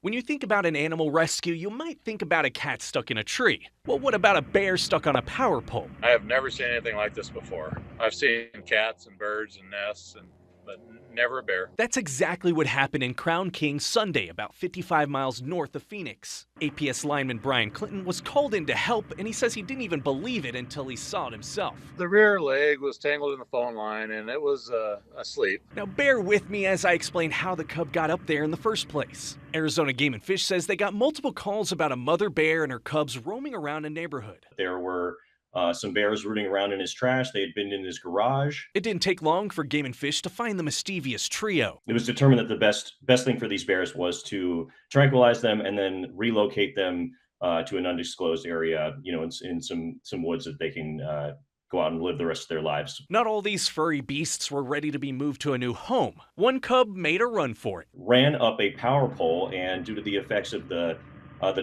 When you think about an animal rescue, you might think about a cat stuck in a tree. Well, what about a bear stuck on a power pole? I have never seen anything like this before. I've seen cats and birds and nests, but never a bear. That's exactly what happened in Crown King Sunday, about 55 miles north of Phoenix. APS lineman Brian Clinton was called in to help, and he says he didn't even believe it until he saw it himself. The rear leg was tangled in the phone line, and it was asleep. Now bear with me as I explain how the cub got up there in the first place. Arizona Game and Fish says they got multiple calls about a mother bear and her cubs roaming around a neighborhood. There were some bears rooting around in his trash. They had been in his garage. It didn't take long for Game and Fish to find the mischievous trio. It was determined that the best thing for these bears was to tranquilize them and then relocate them to an undisclosed area, in some woods that they can go out and live the rest of their lives. Not all these furry beasts were ready to be moved to a new home. One cub made a run for it. Ran up a power pole and, due to the effects of the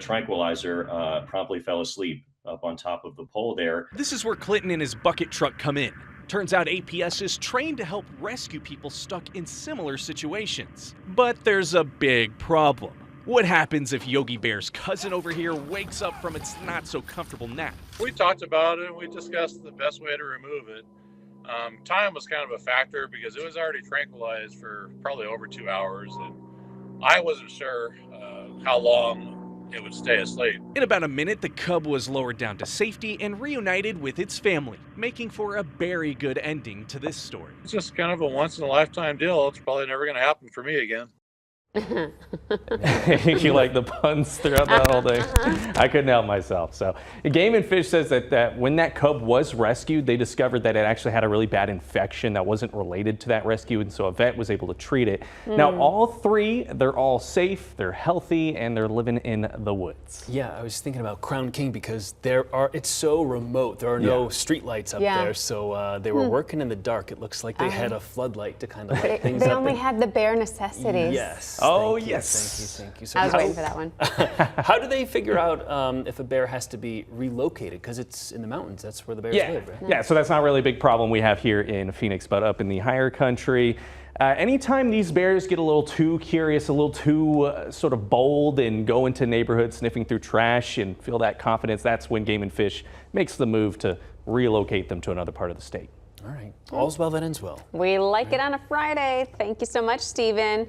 tranquilizer, promptly fell asleep up on top of the pole there. This is where Clinton and his bucket truck come in. Turns out APS is trained to help rescue people stuck in similar situations. But there's a big problem. What happens if Yogi Bear's cousin over here wakes up from its not-so-comfortable nap? We talked about it, and we discussed the best way to remove it. Time was kind of a factor because it was already tranquilized for probably over 2 hours, and I wasn't sure how long it would stay asleep. In about a minute, the cub was lowered down to safety and reunited with its family, making for a very good ending to this story. It's just kind of a once-in-a-lifetime deal. It's probably never going to happen for me again. You like the puns throughout that whole thing? I couldn't help myself. So Game and Fish says that when that cub was rescued, they discovered that it actually had a really bad infection that wasn't related to that rescue, and so a vet was able to treat it. Now all three, they're all safe, they're healthy, and they're living in the woods. Yeah, I was thinking about Crown King because it's so remote. There are no street lights up there, so they were working in the dark. It looks like they had a floodlight to kind of light things up. They only had the bare necessities. Yes. Oh, thank you, yes. Thank you. So I was waiting for that one. How do they figure out if a bear has to be relocated? Because it's in the mountains. That's where the bears live, right? Yeah, so that's not really a big problem we have here in Phoenix, but up in the higher country, anytime these bears get a little too curious, a little too sort of bold and go into neighborhoods sniffing through trash and feel that confidence, that's when Game and Fish makes the move to relocate them to another part of the state. All right. All's well that ends well. We like it on a Friday. Thank you so much, Stephen.